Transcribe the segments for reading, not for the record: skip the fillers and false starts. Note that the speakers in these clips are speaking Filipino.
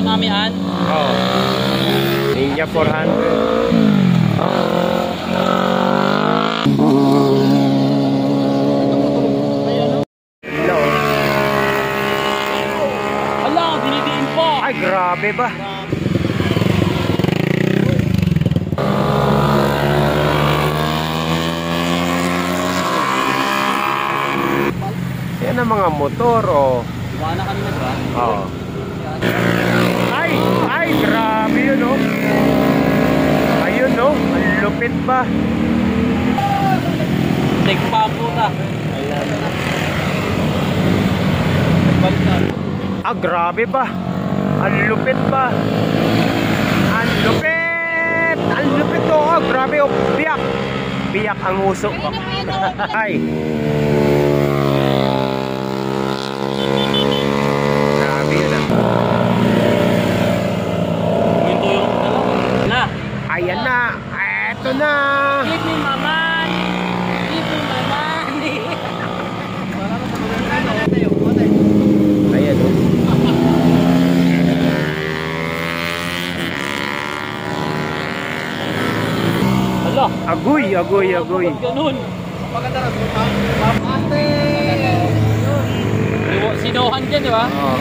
dinamian. Oo. Ninja 400. Ay, grabe ba? Yan ang mga motor, oh. Iwan na kami na ba? Oo. Ay, grabe yun, oh. Ayun, oh. Ang lupit ba? Take pa puta. Ayan. Balik na. Ah, grabe ba? Ang lupit ba? Ang lupit! Ang lupit to! Oh, grabe oh! Biyak! Biyak ang uso. Ay! Grabe yun ah. Minto yung na. Ayan na! Eto na! Give me my money! Give me my money! Ayan oh. Agoy, agoy, agoy. Ganun. Maganda na. Ate! Sinuhan dyan, di ba? Oo.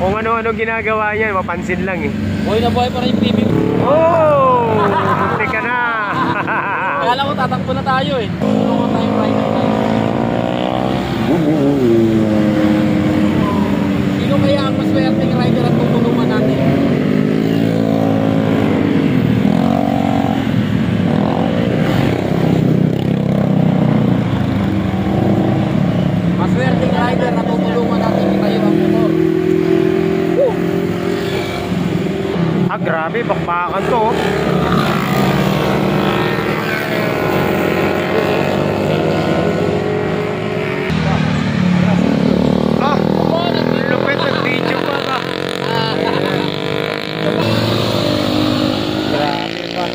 Kung ano-ano ginagawa niya, mapansin lang eh. Buhay na buhay para yung PB. Oh! Munti ka na! Kala ko tatakbo na tayo eh. Tulungan tayong rider tayo. Sino kaya ang maswerteng rider at tutulungan natin? Maswerteng rider na tutulungan natin tayo ang motor. Ah, grabe, bakbakan to oh. Ah, lupit ng video pa ba? Grabe pa.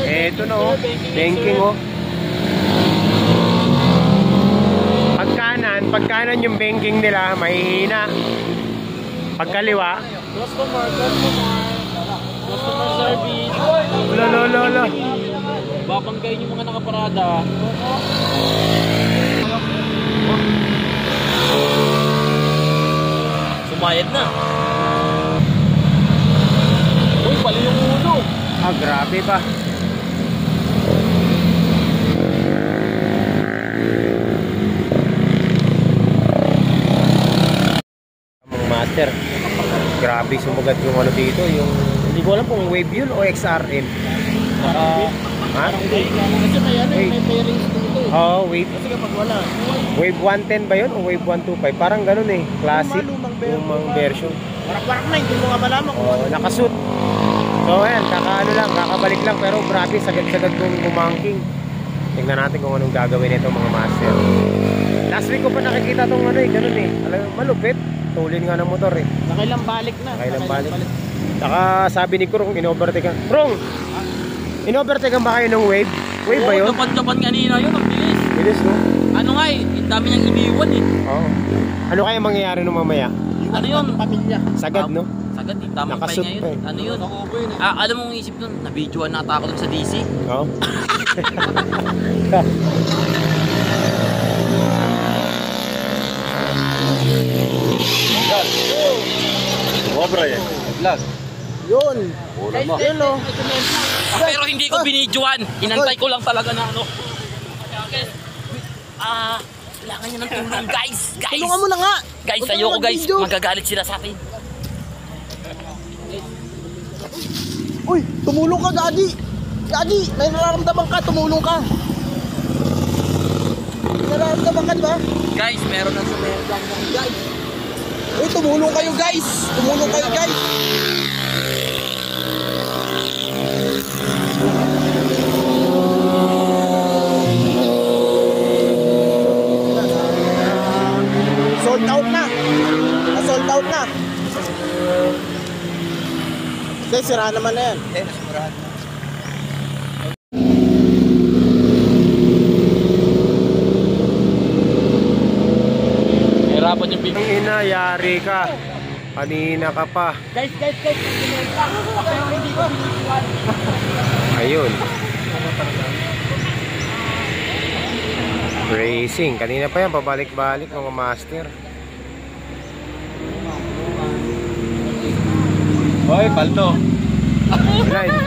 Eto na oh, banking oh. Pagkanan yung banking nila, mahihina. Pagkaliwa, Customer service. lolo. Babanggayin yung mga nakaparada. Sumayad na. Uy, pali yung ulo. Ah, grabe pa. Master, grabe sumugat yung ano dito, yung hindi ko alam kung wave yun o XRM. Ha? Kasi may ano, may pairings dito. Oh, wave. Kasi kapag wala. Wave 110 ba yun o wave 125? Parang ganun eh, classic, lumang version. Warak-warak na, hindi mo nga malaman kung Oh, nakasuit. So ayan, kakabalik lang pero grabe, sagad-sagad kong gumangking. Tingnan natin kung anong gagawin nito mga master. Last week ko pa nakikita tong ano eh, ganun eh. Alam, malupit. Tulin nga ng motor eh. nakailang balik na. Nakailang balik. Saka sabi ni Krong, in-overtake ka. Krong! In-overtake ba kayo ng wave? Wave ba yun? Dapan-dapan kanina yun, ang bilis. Bilis no? Ano nga eh, ang dami niyang iniwan eh. Oo. Ano kaya mangyayari nung mamaya? Ano yun? Pamilya. Sagad no? Sagad eh, tamang Nakasuit pahinga pa yun. eh. Ano yun? Alam mong isip nun, na-videoan na ako dun sa DC. Oo. Obra yan. Vlog. Yun. Yun o. Pero hindi ko binidyoan. Inantay ko lang talaga na ano. Kailangan niya ng tulong guys. Tulungan mo na nga. Guys, ayoko guys. Magagalit sila sa atin. Uy, tumulong ka, Gadi. Gadi, may nararamdaman ka, tumulong ka. May nararamdaman ka, di ba? Guys, meron na sumergang guys. Uy, tumulong kayo, guys. Tumulong kayo, guys. Sold out na. Sold out na. Hindi, sira naman na yan. Nasurahan na. Hirapan yung bigay. Ang ina, yari ka. Kanina ka pa. Guys. Pinenta. Pero hindi ko binigyan. Ayun. Racing. Kanina pa yan, pabalik-balik mga master. Hoy, palto. Live.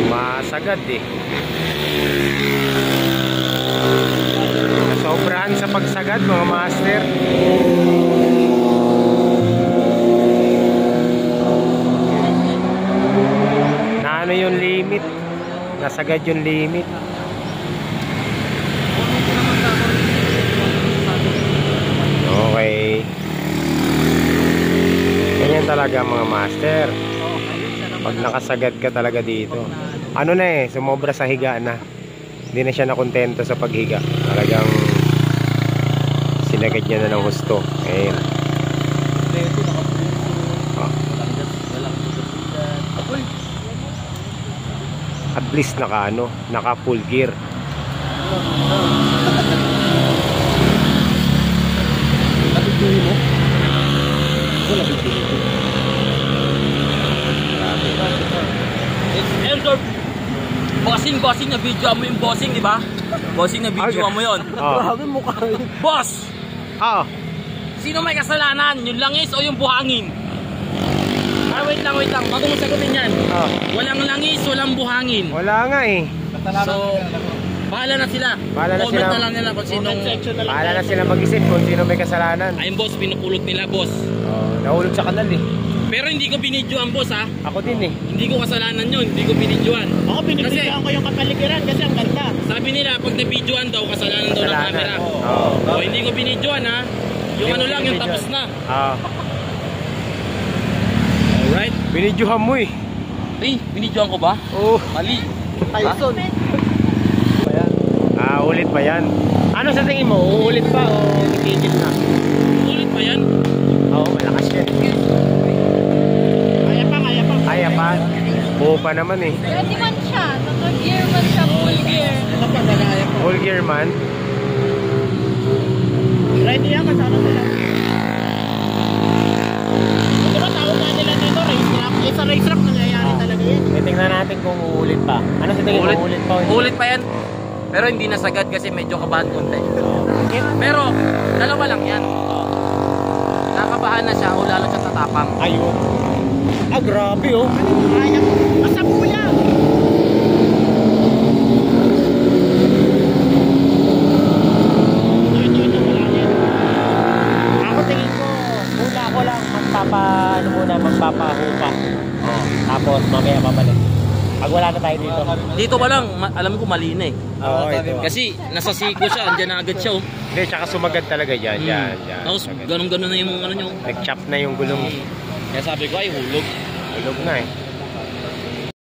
Masagad eh. Nasobrahan sa pagsagad mga master. Na ano yung limit? Nasagad yung limit. Okay. Ganyan talaga mga master. Pag nakasagad ka talaga dito. Ano na eh, sumobra sa higa na. Hindi na siya nakontento sa paghiga. Talagang sinagad niya na ng husto. Ayun. At least naka full gear. Elgor, bossing na video mo yung bossing, di ba? Bossing na video mo yon. Grabe mukha yun. Boss, Ah, sino may kasalanan? Yung langis o yung buhangin? Wait lang. Bago mo sagutin yan. Walang langis, walang buhangin. wala nga eh. So, bahala na sila. Bahala na Comment sila. na lang nila kung sinong... Bahala na sila mag-isip kung sino may kasalanan. Ayun boss, pinupulot nila boss. Nahulog sa kanal eh. Pero hindi ko binidyoan boss ha. Ako din eh. Hindi ko kasalanan yun, hindi ko binidyoan. Ako binibigyan ko yung kapaligiran kasi ang ganda. Sabi nila, pag nabidyoan daw, kasalanan daw ng Kasalanan. camera. Oo. O, hindi ko binidyoan ha. Yung ano lang, yung tapos na. Alright. Binidyohan mo eh. Eh, binidyoan ko ba? Oo. Mali. Tyson. Ulit pa yan. Ano sa tingin mo? Uulit pa o titigil na? Ulit pa yan. Oo, malakas yan. Kaya pa. Buo pa naman eh. 21 siya. Third year man siya. Full gear. Full gear man. Ready yan, kasama sila. Di ba tawag nga nila nito, race track? Eh, sa race track nangyayari talaga yan. Tingnan natin kung uulit pa. Ano sa tingin mo? Uulit pa o hindi? Ulit pa yan. Pero hindi nasagad kasi medyo kabahan konti. Pero, dalawa lang yan. Nakabahan na siya o lalo siya tatapang. Ayun. Grabe oh. Kaya mo. Basta kuya. Ito, wala na yan. Ako tingin ko, muna ako lang magpapahupa. Tapos mamaya babalik. Pag wala na tayo dito. Dito pa lang, alam ko mali na eh. Oo, ito. Kasi nasa siko siya, andyan na agad siya oh. Hindi, tsaka sumagad talaga dyan. Yan. Tapos ganun-ganun na yung ano nyo. Nag-chop na yung gulong. Kaya sabi ko ay hulog. Hulog na eh.